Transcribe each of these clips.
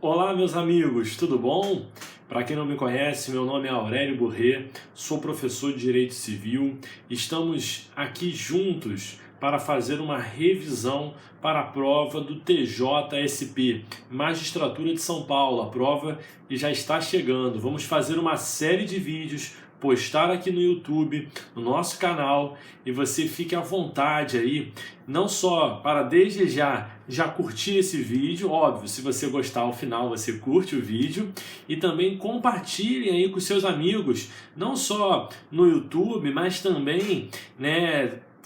Olá, meus amigos, tudo bom? Para quem não me conhece, meu nome é Aurélio Burré, sou professor de Direito Civil. Estamos aqui juntos para fazer uma revisão para a prova do TJSP, Magistratura de São Paulo, a prova que já está chegando. Vamos fazer uma série de vídeos, postar aqui no YouTube, no nosso canal, e você fique à vontade aí, não só para desde já curtir esse vídeo, óbvio, se você gostar ao final você curte o vídeo, e também compartilhem aí com seus amigos, não só no YouTube, mas também,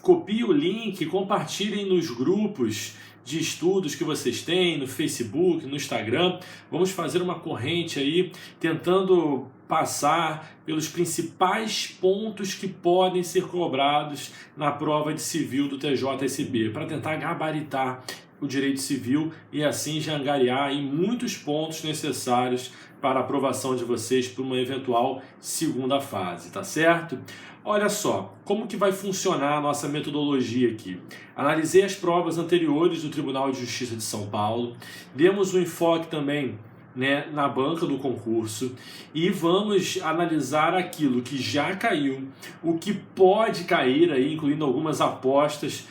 copie o link, compartilhem nos grupos de estudos que vocês têm no Facebook, no Instagram. Vamos fazer uma corrente aí, tentando passar pelos principais pontos que podem ser cobrados na prova de civil do TJSP, para tentar gabaritar o direito civil e assim já angariar aí muitos pontos necessários para a aprovação de vocês para uma eventual segunda fase, tá certo? Olha só, como que vai funcionar a nossa metodologia aqui? Analisei as provas anteriores do Tribunal de Justiça de São Paulo, demos um enfoque também na banca do concurso e vamos analisar aquilo que já caiu, o que pode cair aí, incluindo algumas apostas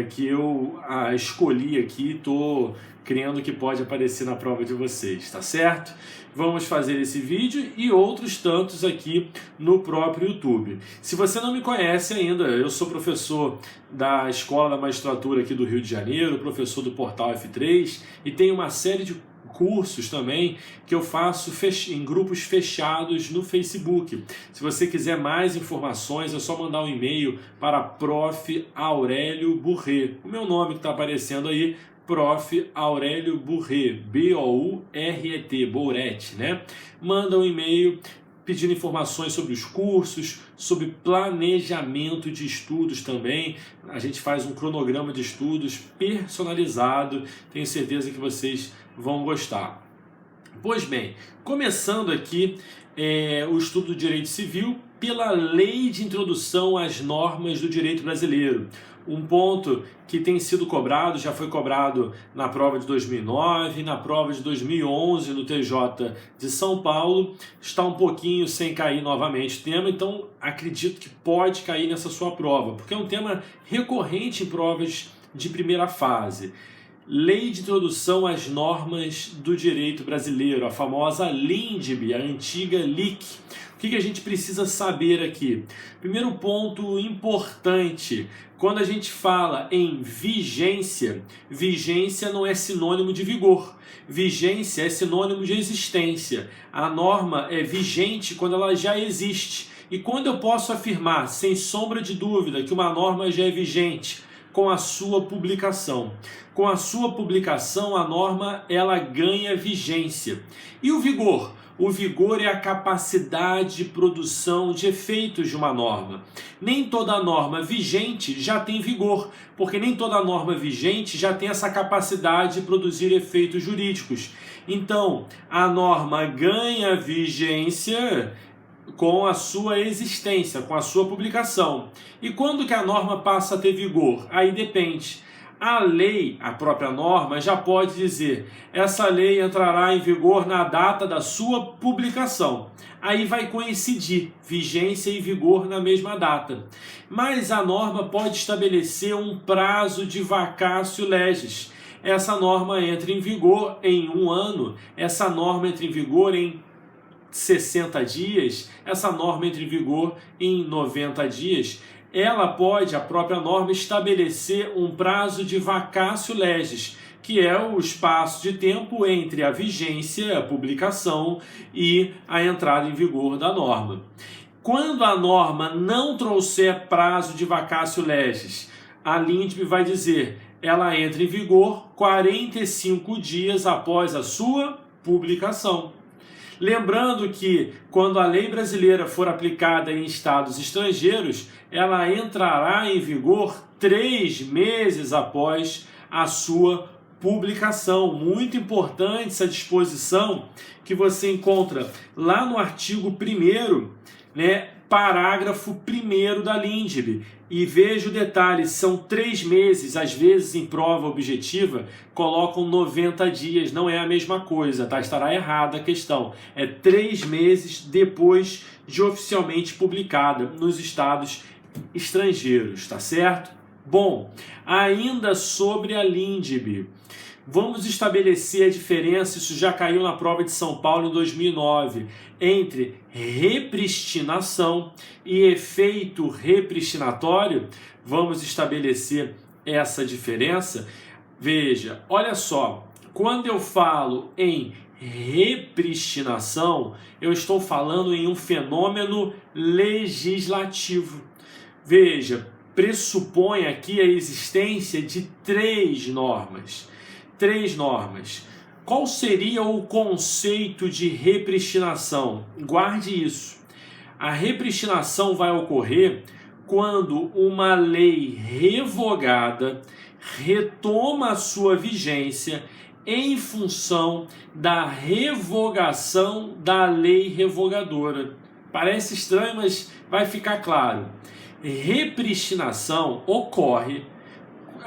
que eu escolhi aqui, estou crendo que pode aparecer na prova de vocês, tá certo? Vamos fazer esse vídeo e outros tantos aqui no próprio YouTube. Se você não me conhece ainda, eu sou professor da Escola da Magistratura aqui do Rio de Janeiro, professor do Portal F3 e tenho uma série de cursos também que eu faço em grupos fechados no Facebook. Se você quiser mais informações, é só mandar um e-mail para Prof. Aurélio Burré. O meu nome que está aparecendo aí, Prof. Aurélio Burré, B-O-U-R-E-T, Bourret, né? Manda um e-mail pedindo informações sobre os cursos, sobre planejamento de estudos também. A gente faz um cronograma de estudos personalizado, tenho certeza que vocês vão gostar. Pois bem, começando aqui o estudo do direito civil pela Lei de Introdução às Normas do Direito Brasileiro. Um ponto que tem sido cobrado, já foi cobrado na prova de 2009, na prova de 2011 no TJ de São Paulo, está um pouquinho sem cair novamente o tema, então acredito que pode cair nessa sua prova, porque é um tema recorrente em provas de primeira fase. Lei de Introdução às Normas do Direito Brasileiro, a famosa LINDB, a antiga LIC. O que a gente precisa saber aqui? Primeiro ponto importante, quando a gente fala em vigência, vigência não é sinônimo de vigor, vigência é sinônimo de existência. A norma é vigente quando ela já existe. E quando eu posso afirmar, sem sombra de dúvida, que uma norma já é vigente? Com a sua publicação. Com a sua publicação, a norma ela ganha vigência. E o vigor? O vigor é a capacidade de produção de efeitos de uma norma. Nem toda norma vigente já tem vigor, porque nem toda norma vigente já tem essa capacidade de produzir efeitos jurídicos. Então, a norma ganha vigência com a sua existência, com a sua publicação. E quando que a norma passa a ter vigor? Aí depende. A lei, a própria norma, já pode dizer, essa lei entrará em vigor na data da sua publicação. Aí vai coincidir vigência e vigor na mesma data. Mas a norma pode estabelecer um prazo de vacatio legis. Essa norma entra em vigor em 1 ano, essa norma entra em vigor em 60 dias, essa norma entra em vigor em 90 dias, ela pode, a própria norma, estabelecer um prazo de vacatio legis, que é o espaço de tempo entre a vigência, a publicação e a entrada em vigor da norma. Quando a norma não trouxer prazo de vacatio legis, a LINDB vai dizer, ela entra em vigor 45 dias após a sua publicação. Lembrando que, quando a lei brasileira for aplicada em estados estrangeiros, ela entrará em vigor 3 meses após a sua publicação. Muito importante essa disposição que você encontra lá no artigo 1º, parágrafo 1º da LINDB. E veja o detalhe, são 3 meses, às vezes em prova objetiva colocam 90 dias, não é a mesma coisa, tá? Estará errada a questão. É 3 meses depois de oficialmente publicada nos estados estrangeiros, tá certo? Bom, ainda sobre a LINDB, vamos estabelecer a diferença, isso já caiu na prova de São Paulo em 2009, entre repristinação e efeito repristinatório. Vamos estabelecer essa diferença. Veja, olha só, quando eu falo em repristinação, eu estou falando em um fenômeno legislativo. Veja, pressupõe aqui a existência de 3 normas. 3 normas. Qual seria o conceito de repristinação? Guarde isso. A repristinação vai ocorrer quando uma lei revogada retoma a sua vigência em função da revogação da lei revogadora. Parece estranho, mas vai ficar claro. Repristinação ocorre...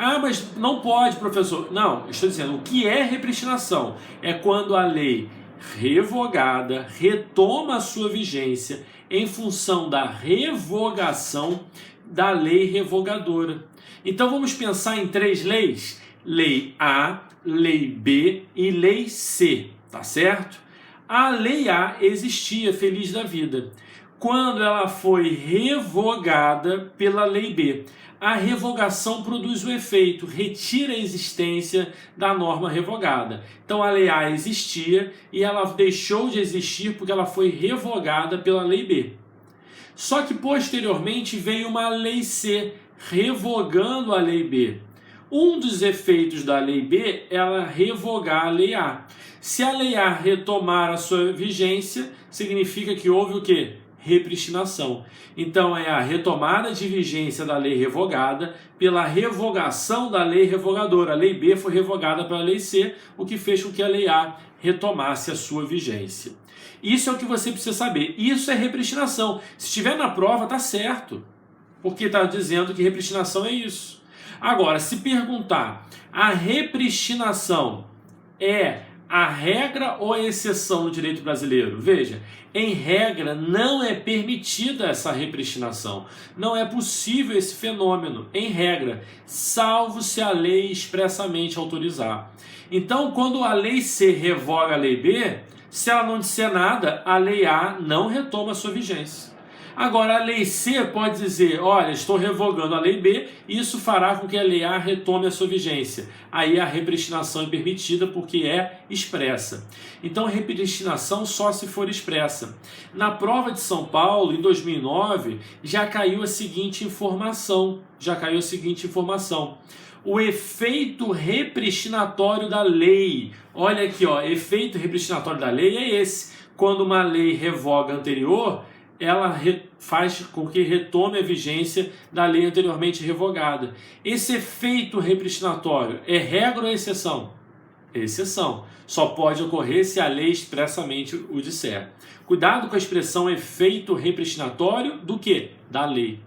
Ah, mas não pode, professor. Não, estou dizendo, o que é repristinação? É quando a lei revogada retoma a sua vigência em função da revogação da lei revogadora. Então vamos pensar em 3 leis: lei A, lei B e lei C, tá certo? A lei A existia, feliz da vida, quando ela foi revogada pela lei B. A revogação produz o efeito, retira a existência da norma revogada. Então a lei A existia e ela deixou de existir porque ela foi revogada pela lei B. Só que posteriormente veio uma lei C revogando a lei B. Um dos efeitos da lei B é ela revogar a lei A. Se a lei A retomar a sua vigência, significa que houve o quê? Repristinação. Então é a retomada de vigência da lei revogada pela revogação da lei revogadora. A lei B foi revogada pela lei C, o que fez com que a lei A retomasse a sua vigência. Isso é o que você precisa saber. Isso é repristinação. Se estiver na prova, tá certo, porque está dizendo que repristinação é isso. Agora, se perguntar, a repristinação é a regra ou a exceção no direito brasileiro? Veja, em regra não é permitida essa repristinação. Não é possível esse fenômeno, em regra, salvo se a lei expressamente autorizar. Então, quando a lei C revoga a lei B, se ela não disser nada, a lei A não retoma a sua vigência. Agora, a lei C pode dizer, olha, estou revogando a lei B, e isso fará com que a lei A retome a sua vigência. Aí a repristinação é permitida porque é expressa. Então, repristinação só se for expressa. Na prova de São Paulo, em 2009, já caiu a seguinte informação. O efeito repristinatório da lei. Olha aqui, ó, efeito repristinatório da lei é esse. Quando uma lei revoga a anterior, ela faz com que retome a vigência da lei anteriormente revogada. Esse efeito repristinatório é regra ou exceção? Exceção. Só pode ocorrer se a lei expressamente o disser. Cuidado com a expressão efeito repristinatório do quê? Da lei.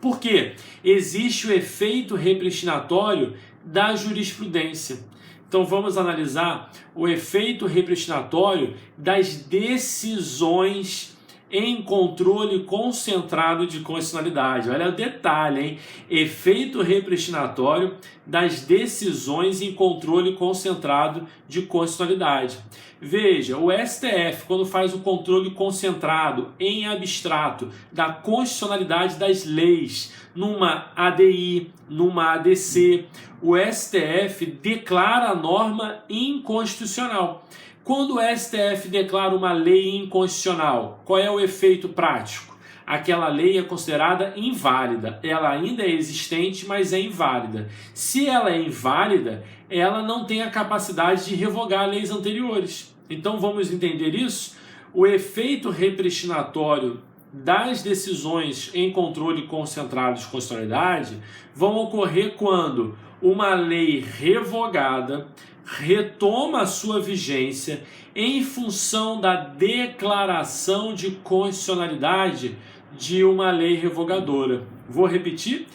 Por quê? Existe o efeito repristinatório da jurisprudência. Então vamos analisar o efeito repristinatório das decisões em controle concentrado de constitucionalidade. Olha o detalhe, hein? Efeito repristinatório das decisões em controle concentrado de constitucionalidade. Veja, o STF, quando faz o controle concentrado em abstrato da constitucionalidade das leis, numa ADI, numa ADC, o STF declara a norma inconstitucional. Quando o STF declara uma lei inconstitucional, qual é o efeito prático? Aquela lei é considerada inválida. Ela ainda é existente, mas é inválida. Se ela é inválida, ela não tem a capacidade de revogar leis anteriores. Então vamos entender isso? O efeito repristinatório das decisões em controle concentrado de constitucionalidade vão ocorrer quando uma lei revogada retoma a sua vigência em função da declaração de constitucionalidade de uma lei revogadora. Vou repetir?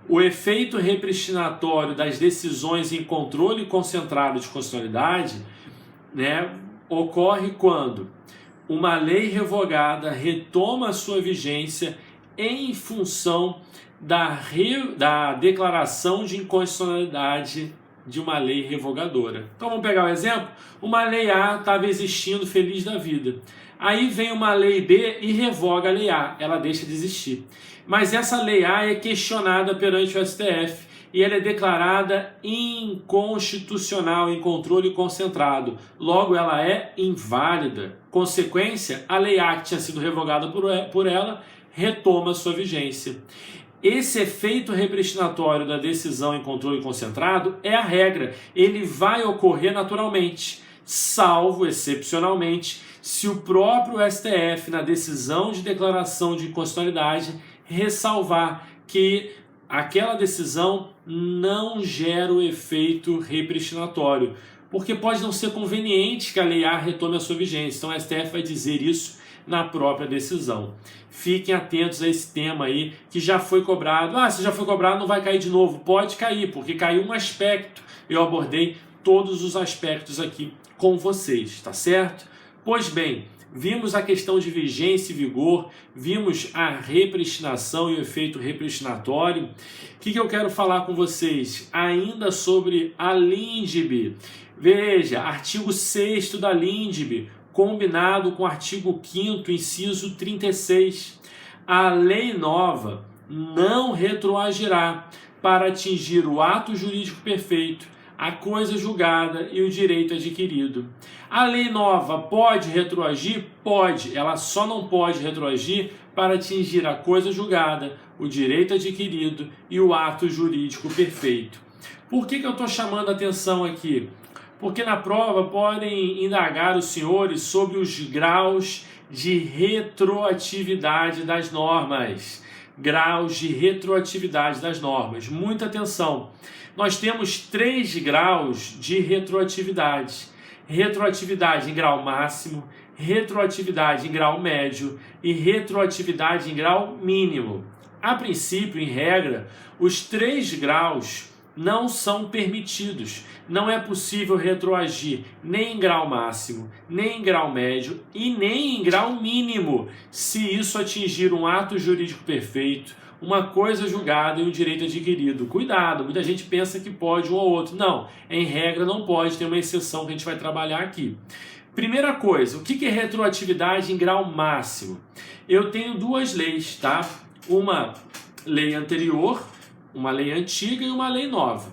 O efeito repristinatório das decisões em controle concentrado de constitucionalidade, né, ocorre quando uma lei revogada retoma a sua vigência em função da declaração de inconstitucionalidade de uma lei revogadora. Então vamos pegar o exemplo? Uma lei A estava existindo feliz da vida. Aí vem uma lei B e revoga a lei A, ela deixa de existir. Mas essa lei A é questionada perante o STF e ela é declarada inconstitucional, em controle concentrado. Logo, ela é inválida. Consequência, a lei A, que tinha sido revogada por ela, retoma sua vigência. Esse efeito repristinatório da decisão em controle concentrado é a regra. Ele vai ocorrer naturalmente, salvo, excepcionalmente, se o próprio STF, na decisão de declaração de inconstitucionalidade, ressalvar que aquela decisão não gera o efeito repristinatório, porque pode não ser conveniente que a lei A retome a sua vigência. Então o STF vai dizer isso na própria decisão. Fiquem atentos a esse tema aí, que já foi cobrado. Se já foi cobrado, não vai cair de novo. Pode cair, porque caiu um aspecto. Eu abordei todos os aspectos aqui com vocês, tá certo? Pois bem, vimos a questão de vigência e vigor, vimos a repristinação e o efeito repristinatório. O que eu quero falar com vocês? Ainda sobre a LINDB. Veja, artigo 6º da LINDB, combinado com o artigo 5º, inciso 36. A lei nova não retroagirá para atingir o ato jurídico perfeito, a coisa julgada e o direito adquirido. A lei nova pode retroagir? Pode. Ela só não pode retroagir para atingir a coisa julgada, o direito adquirido e o ato jurídico perfeito. Por que eu estou chamando a atenção aqui? Porque na prova podem indagar os senhores sobre os graus de retroatividade das normas. Graus de retroatividade das normas. Muita atenção. Nós temos 3 graus de retroatividade. Retroatividade em grau máximo, retroatividade em grau médio e retroatividade em grau mínimo. A princípio, em regra, os 3 graus não são permitidos. Não é possível retroagir nem em grau máximo, nem em grau médio e nem em grau mínimo, se isso atingir um ato jurídico perfeito, uma coisa julgada e um direito adquirido. Cuidado, muita gente pensa que pode um ou outro. Não, em regra não pode, tem uma exceção que a gente vai trabalhar aqui. Primeira coisa, o que é retroatividade em grau máximo? Eu tenho 2 leis, tá? Uma lei anterior, uma lei antiga e uma lei nova.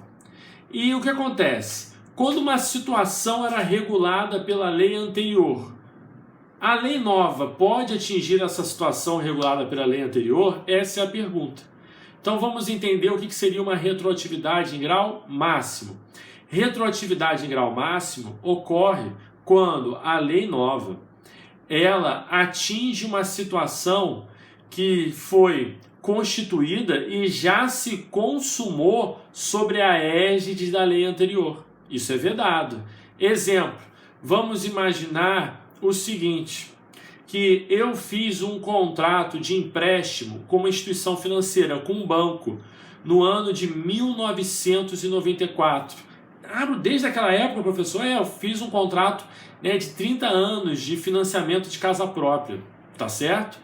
E o que acontece? Quando uma situação era regulada pela lei anterior, a lei nova pode atingir essa situação regulada pela lei anterior? Essa é a pergunta. Então vamos entender o que seria uma retroatividade em grau máximo. Retroatividade em grau máximo ocorre quando a lei nova ela atinge uma situação que foi constituída e já se consumou sobre a égide da lei anterior. Isso é vedado. Exemplo, vamos imaginar o seguinte, que eu fiz um contrato de empréstimo com uma instituição financeira, com um banco, no ano de 1994. Desde aquela época, professor, eu fiz um contrato, de 30 anos de financiamento de casa própria, tá certo?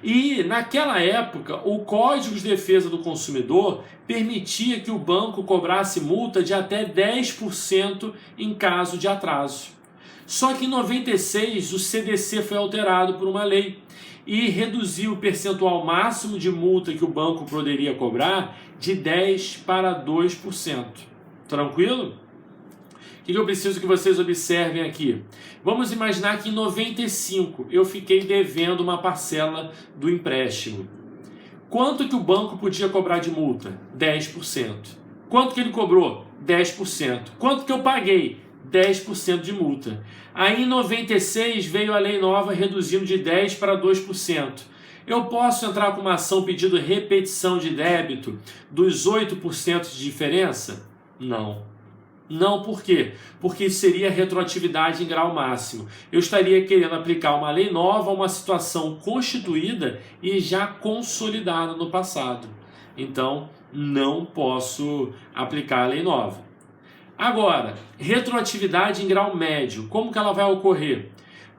E naquela época, o Código de Defesa do Consumidor permitia que o banco cobrasse multa de até 10% em caso de atraso. Só que em 96 o CDC foi alterado por uma lei e reduziu o percentual máximo de multa que o banco poderia cobrar de 10% para 2%. Tranquilo? O que eu preciso que vocês observem aqui? Vamos imaginar que em 95 eu fiquei devendo uma parcela do empréstimo. Quanto que o banco podia cobrar de multa? 10%. Quanto que ele cobrou? 10%. Quanto que eu paguei? 10% de multa. Aí em 96 veio a lei nova reduzindo de 10% para 2%. Eu posso entrar com uma ação pedindo repetição de débito dos 8% de diferença? Não. Não, por quê? Porque isso seria retroatividade em grau máximo. Eu estaria querendo aplicar uma lei nova a uma situação constituída e já consolidada no passado. Então, não posso aplicar a lei nova. Agora, retroatividade em grau médio, como que ela vai ocorrer?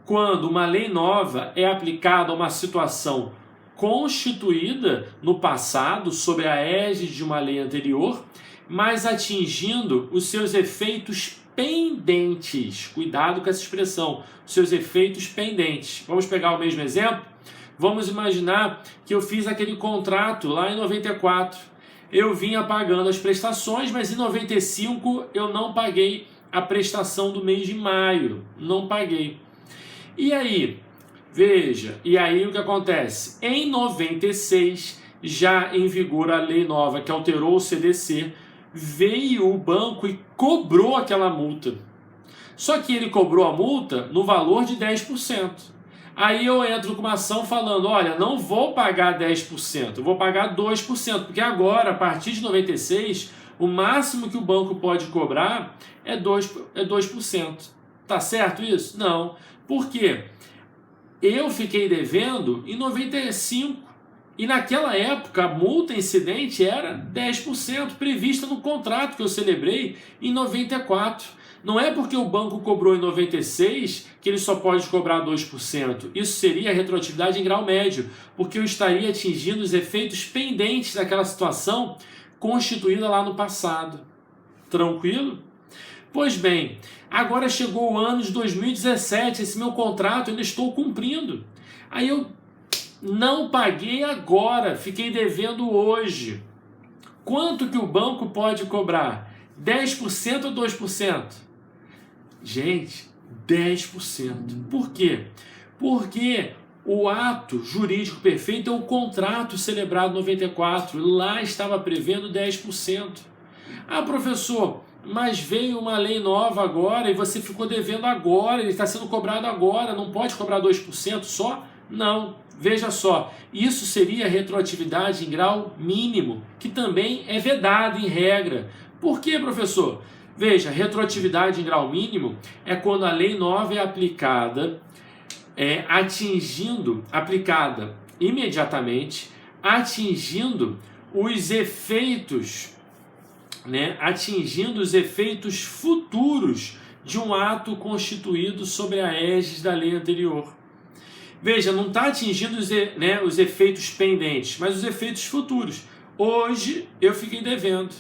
Quando uma lei nova é aplicada a uma situação constituída no passado sob a égide de uma lei anterior, mas atingindo os seus efeitos pendentes. Cuidado com essa expressão, os seus efeitos pendentes. Vamos pegar o mesmo exemplo? Vamos imaginar que eu fiz aquele contrato lá em 94. Eu vinha pagando as prestações, mas em 95 eu não paguei a prestação do mês de maio. Não paguei. E aí? Veja, e aí o que acontece? Em 96, já em vigor a lei nova que alterou o CDC, veio o banco e cobrou aquela multa. Só que ele cobrou a multa no valor de 10%. Aí eu entro com uma ação falando, olha, não vou pagar 10%, eu vou pagar 2%, porque agora, a partir de 96, o máximo que o banco pode cobrar é 2%. Tá certo isso? Não. Por quê? Eu fiquei devendo em 95 e naquela época a multa incidente era 10% prevista no contrato que eu celebrei em 94. Não é porque o banco cobrou em 96 que ele só pode cobrar 2%. Isso seria retroatividade em grau médio, porque eu estaria atingindo os efeitos pendentes daquela situação constituída lá no passado. Tranquilo? Pois bem, agora chegou o ano de 2017, esse meu contrato eu ainda estou cumprindo. Aí eu não paguei agora, fiquei devendo hoje. Quanto que o banco pode cobrar? 10% ou 2%? Gente, 10%. Por quê? Porque o ato jurídico perfeito é o contrato celebrado em 94. Lá estava prevendo 10%. Ah, professor, mas veio uma lei nova agora e você ficou devendo agora, ele está sendo cobrado agora, não pode cobrar 2% só? Não, veja só, isso seria retroatividade em grau mínimo, que também é vedado em regra. Por quê, professor? Veja, retroatividade em grau mínimo é quando a lei nova é aplicada, aplicada imediatamente, atingindo os efeitos, atingindo os efeitos futuros de um ato constituído sobre a égide da lei anterior. Veja, não está atingindo os efeitos pendentes, mas os efeitos futuros. Hoje eu fiquei devendo,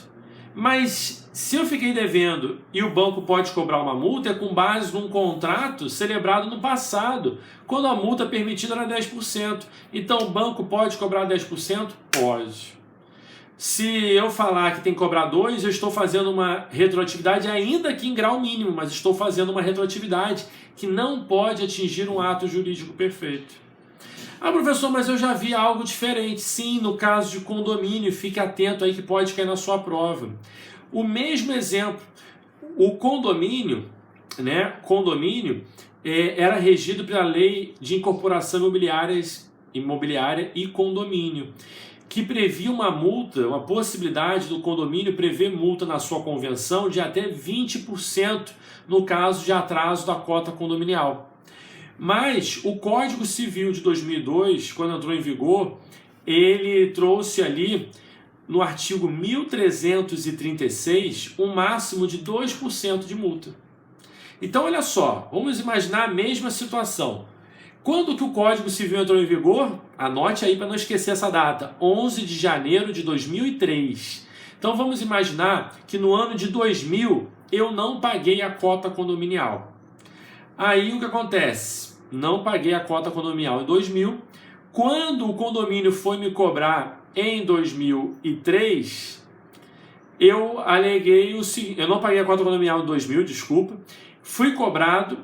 mas se eu fiquei devendo e o banco pode cobrar uma multa, é com base num contrato celebrado no passado, quando a multa permitida era 10%. Então o banco pode cobrar 10%? Pode. Se eu falar que tem que cobrar 2%, eu estou fazendo uma retroatividade, ainda que em grau mínimo, mas estou fazendo uma retroatividade que não pode atingir um ato jurídico perfeito. Ah, professor, mas eu já vi algo diferente. Sim, no caso de condomínio, fique atento aí que pode cair na sua prova. O mesmo exemplo, o condomínio, era regido pela Lei de Incorporação Imobiliária e Condomínio, que previa uma multa, uma possibilidade do condomínio prever multa na sua convenção de até 20% no caso de atraso da cota condominial. Mas o Código Civil de 2002, quando entrou em vigor, ele trouxe ali, no artigo 1336, um máximo de 2% de multa. Então, olha só, vamos imaginar a mesma situação. Quando que o Código Civil entrou em vigor? Anote aí para não esquecer essa data, 11 de janeiro de 2003. Então vamos imaginar que no ano de 2000 eu não paguei a cota condominial. Aí o que acontece? Não paguei a cota condominial em 2000. Quando o condomínio foi me cobrar em 2003, eu aleguei o seguinte, eu não paguei a cota condominial em 2000, desculpa, fui cobrado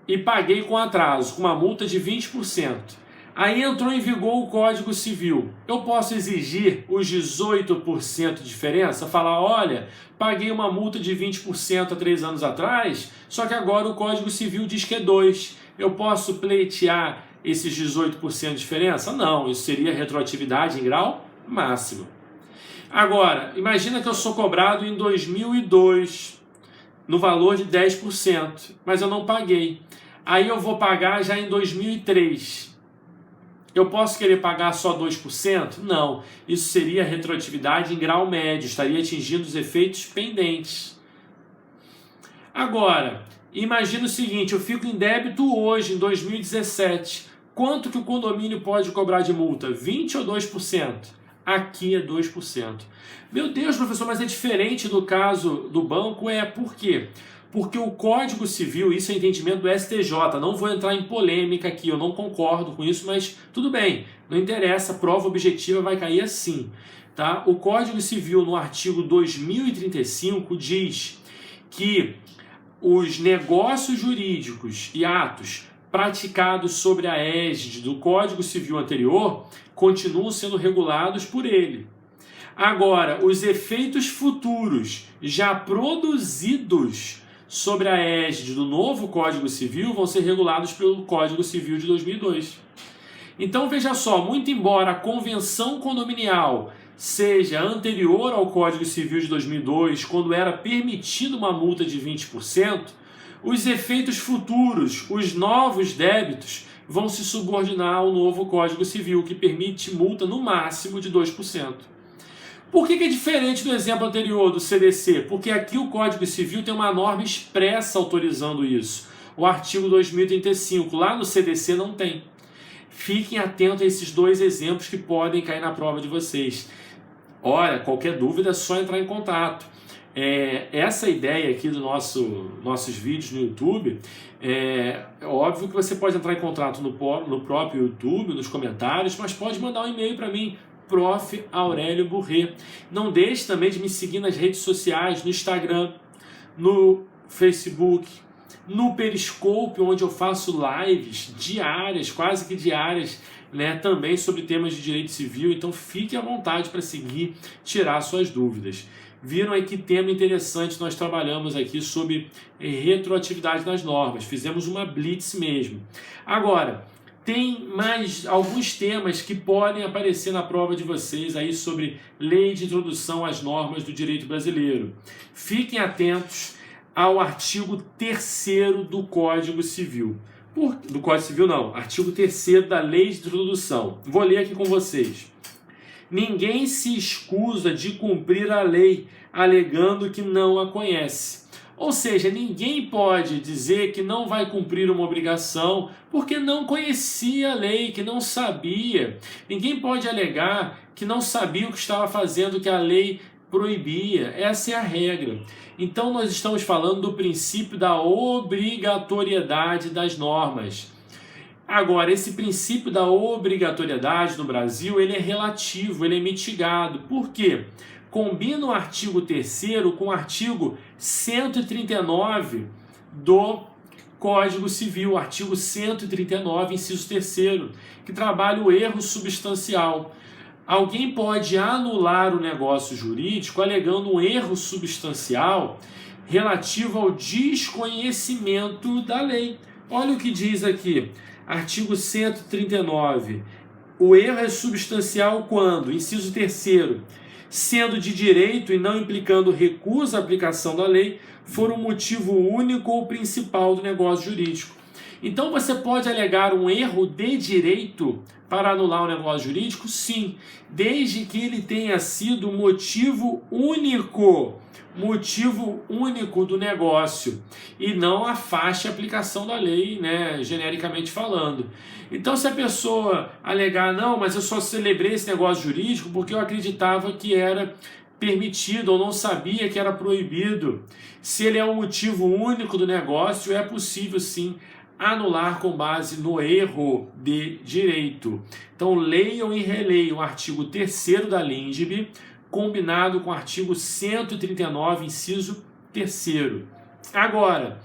e paguei com atraso, com uma multa de 20%. Aí entrou em vigor o Código Civil. Eu posso exigir os 18% de diferença? Falar, olha, paguei uma multa de 20% há 3 anos atrás, só que agora o Código Civil diz que é 2%. Eu posso pleitear esses 18% de diferença? Não, isso seria retroatividade em grau máximo. Agora, imagina que eu sou cobrado em 2002. no valor de 10%, mas eu não paguei. Aí eu vou pagar já em 2003. Eu posso querer pagar só 2%? Não. Isso seria retroatividade em grau médio, estaria atingindo os efeitos pendentes. Agora, imagina o seguinte, eu fico em débito hoje, em 2017. Quanto que o condomínio pode cobrar de multa? 20% ou 2%? Aqui é 2%. Meu Deus, professor, mas é diferente do caso do banco? Por quê? Porque o Código Civil, isso é entendimento do STJ, não vou entrar em polêmica aqui, eu não concordo com isso, mas tudo bem, não interessa, a prova objetiva vai cair assim. Tá? O Código Civil, no artigo 2035, diz que os negócios jurídicos e atos praticados sobre a égide do Código Civil anterior continuam sendo regulados por ele. Agora, os efeitos futuros já produzidos sobre a égide do novo Código Civil vão ser regulados pelo Código Civil de 2002. Então, veja só, muito embora a convenção condominial seja anterior ao Código Civil de 2002, quando era permitida uma multa de 20%, os efeitos futuros, os novos débitos, vão se subordinar ao novo Código Civil, que permite multa no máximo de 2%. Por que é diferente do exemplo anterior do CDC? Porque aqui o Código Civil tem uma norma expressa autorizando isso. O artigo 2035, lá no CDC não tem. Fiquem atentos a esses dois exemplos que podem cair na prova de vocês. Olha, qualquer dúvida é só entrar em contato. Essa ideia aqui do nossos vídeos no YouTube, é óbvio que você pode entrar em contato no próprio YouTube, nos comentários, mas pode mandar um e-mail para mim, Prof. Aurélio Burré. Não deixe também de me seguir nas redes sociais, no Instagram, no Facebook, no Periscope, onde eu faço lives diárias, quase que diárias, né, também sobre temas de direito civil. Então fique à vontade para seguir, tirar suas dúvidas. Viram aí que tema interessante nós trabalhamos aqui sobre retroatividade das normas. Fizemos uma blitz mesmo. Agora, tem mais alguns temas que podem aparecer na prova de vocês aí sobre lei de introdução às normas do direito brasileiro. Fiquem atentos ao artigo 3º do Código Civil. Do Código Civil não, artigo 3º da lei de introdução. Vou ler aqui com vocês. Ninguém se escusa de cumprir a lei, alegando que não a conhece. Ou seja, ninguém pode dizer que não vai cumprir uma obrigação porque não conhecia a lei, que não sabia. Ninguém pode alegar que não sabia o que estava fazendo, que a lei proibia. Essa é a regra. Então nós estamos falando do princípio da obrigatoriedade das normas. Agora, esse princípio da obrigatoriedade no Brasil, ele é relativo, ele é mitigado. Por quê? Combina o artigo 3º com o artigo 139 do Código Civil, artigo 139, inciso 3º, que trabalha o erro substancial. Alguém pode anular o negócio jurídico alegando um erro substancial relativo ao desconhecimento da lei. Olha o que diz aqui, artigo 139. O erro é substancial quando, inciso 3º, sendo de direito e não implicando recuso à aplicação da lei, for um motivo único ou principal do negócio jurídico. Então você pode alegar um erro de direito para anular o negócio jurídico? Sim, desde que ele tenha sido motivo único do negócio e não afaste a aplicação da lei, né, genericamente falando. Então, se a pessoa alegar, não, mas eu só celebrei esse negócio jurídico porque eu acreditava que era permitido ou não sabia que era proibido, se ele é o motivo único do negócio, é possível sim anular com base no erro de direito. Então, leiam e releiam o artigo 3º da LINDB, combinado com o artigo 139, inciso 3º. Agora,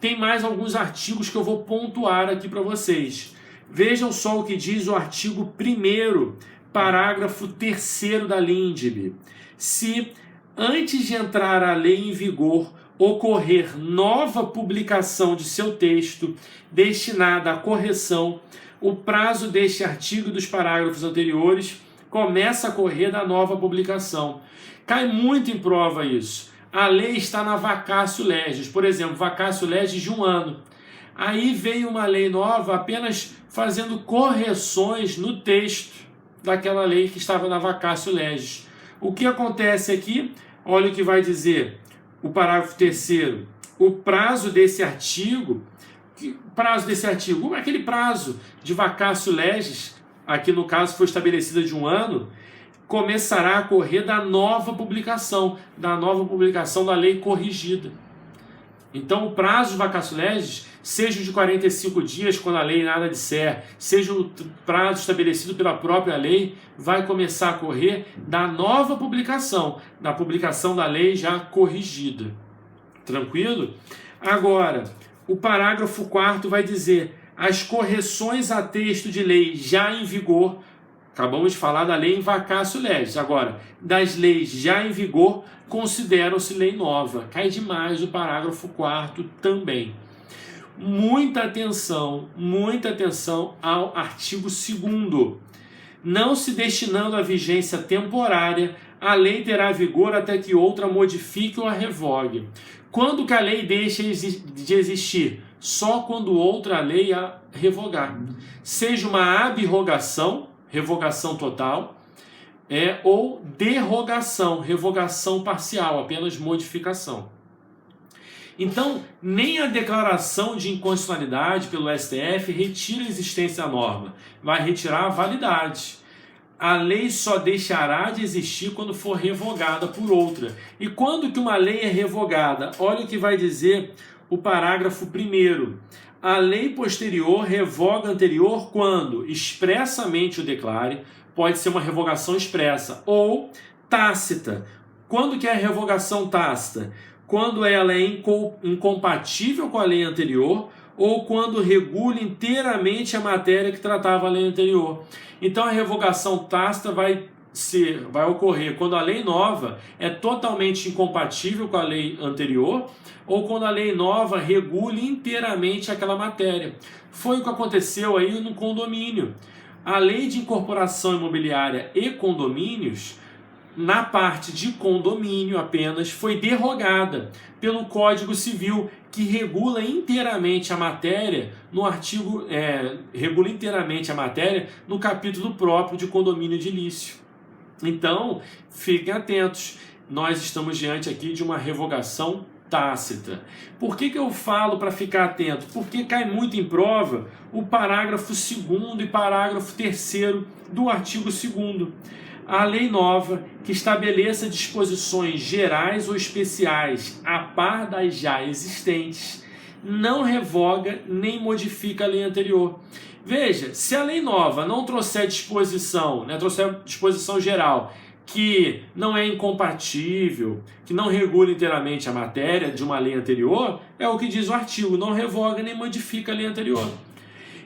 tem mais alguns artigos que eu vou pontuar aqui para vocês. Vejam só o que diz o artigo 1º, parágrafo 3º da LINDB. Se, antes de entrar a lei em vigor, ocorrer nova publicação de seu texto destinada à correção, o prazo deste artigo e dos parágrafos anteriores começa a correr da nova publicação. Cai muito em prova isso. a lei está na vacatio legis, por exemplo, vacatio legis de 1 ano. Aí veio uma lei nova apenas fazendo correções no texto daquela lei que estava na vacatio legis. O que acontece aqui? Olha o que vai dizer o parágrafo 3º. O prazo desse artigo, aquele prazo de vacatio legis, aqui no caso foi estabelecida de 1 ano, começará a correr da nova publicação da lei corrigida. Então o prazo de vacatio legis, seja de 45 dias quando a lei nada disser, seja o prazo estabelecido pela própria lei, vai começar a correr da nova publicação, da publicação da lei já corrigida. Tranquilo? Agora, o parágrafo 4º vai dizer: as correções a texto de lei já em vigor, acabamos de falar da lei em vacatio legis, agora, das leis já em vigor, consideram-se lei nova. Cai demais o parágrafo 4º também. Muita atenção ao artigo 2º. Não se destinando a vigência temporária, a lei terá vigor até que outra modifique ou a revogue. Quando que a lei deixa de existir? Só quando outra lei a revogar. Seja uma abrogação, revogação total, ou derrogação, revogação parcial, apenas modificação. Então, nem a declaração de inconstitucionalidade pelo STF retira a existência da norma, vai retirar a validade. A lei só deixará de existir quando for revogada por outra. E quando que uma lei é revogada? Olha o que vai dizer o parágrafo 1º. A lei posterior revoga a anterior quando expressamente o declare, pode ser uma revogação expressa, ou tácita. Quando que é a revogação tácita? Quando ela é incompatível com a lei anterior ou quando regula inteiramente a matéria que tratava a lei anterior. Então a revogação tácita vai ocorrer quando a lei nova é totalmente incompatível com a lei anterior ou quando a lei nova regule inteiramente aquela matéria. Foi o que aconteceu aí no condomínio. A lei de incorporação imobiliária e condomínios, na parte de condomínio apenas, foi derrogada pelo Código Civil, que regula inteiramente a matéria no artigo, regula inteiramente a matéria no capítulo próprio de condomínio edilício. Então, fiquem atentos, nós estamos diante aqui de uma revogação tácita. Por que eu falo para ficar atento? Porque cai muito em prova o parágrafo 2º e parágrafo 3º do artigo 2º. A lei nova que estabeleça disposições gerais ou especiais a par das já existentes não revoga nem modifica a lei anterior. Veja, se a lei nova não trouxer disposição, trouxer disposição geral que não é incompatível, que não regula inteiramente a matéria de uma lei anterior, é o que diz o artigo, não revoga nem modifica a lei anterior.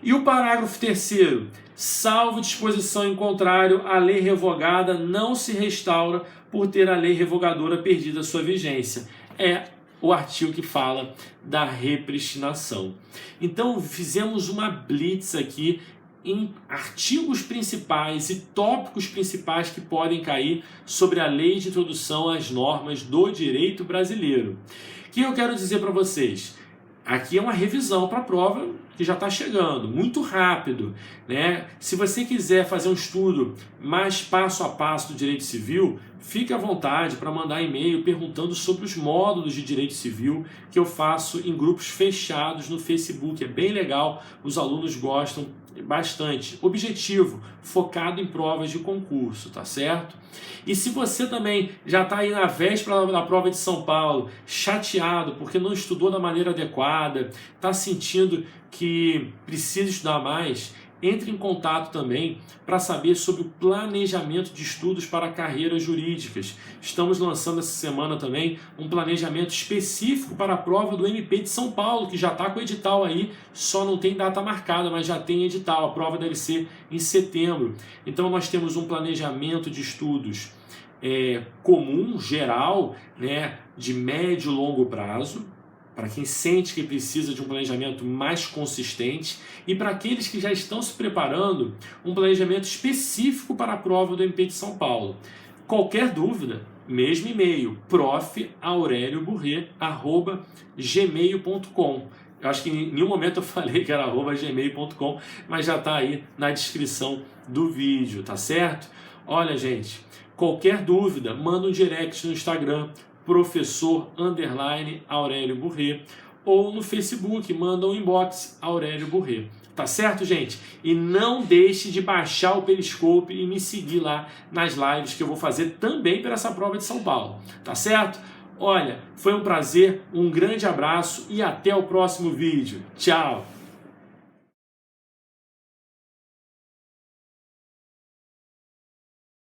E o parágrafo 3º, salvo disposição em contrário, a lei revogada não se restaura por ter a lei revogadora perdido a sua vigência. É o artigo que fala da repristinação. Então, fizemos uma blitz aqui em artigos principais e tópicos principais que podem cair sobre a lei de introdução às normas do direito brasileiro. O que eu quero dizer para vocês? Aqui é uma revisão para a prova que já está chegando, muito rápido, né? Se você quiser fazer um estudo mais passo a passo do direito civil, fique à vontade para mandar e-mail perguntando sobre os módulos de direito civil que eu faço em grupos fechados no Facebook. É bem legal, os alunos gostam bastante. Objetivo, focado em provas de concurso, tá certo? E se você também já está aí na véspera da prova de São Paulo, chateado porque não estudou da maneira adequada, está sentindo que precisa estudar mais, entre em contato também para saber sobre o planejamento de estudos para carreiras jurídicas. Estamos lançando essa semana também um planejamento específico para a prova do MP de São Paulo, que já está com o edital aí, só não tem data marcada, mas já tem edital. A prova deve ser em setembro. Então nós temos um planejamento de estudos comum, geral, né, de médio e longo prazo, para quem sente que precisa de um planejamento mais consistente e para aqueles que já estão se preparando, um planejamento específico para a prova do MP de São Paulo. Qualquer dúvida, mesmo e-mail, profaurelioburret@gmail.com. Eu acho que em nenhum momento eu falei que era @gmail.com, mas já está aí na descrição do vídeo, tá certo? Olha, gente, qualquer dúvida, manda um direct no Instagram, professor_Aurélio Burret, ou no Facebook, manda um inbox, Aurélio Burret. Tá certo, gente? E não deixe de baixar o Periscope e me seguir lá nas lives que eu vou fazer também para essa prova de São Paulo. Tá certo? Olha, foi um prazer, um grande abraço e até o próximo vídeo. Tchau!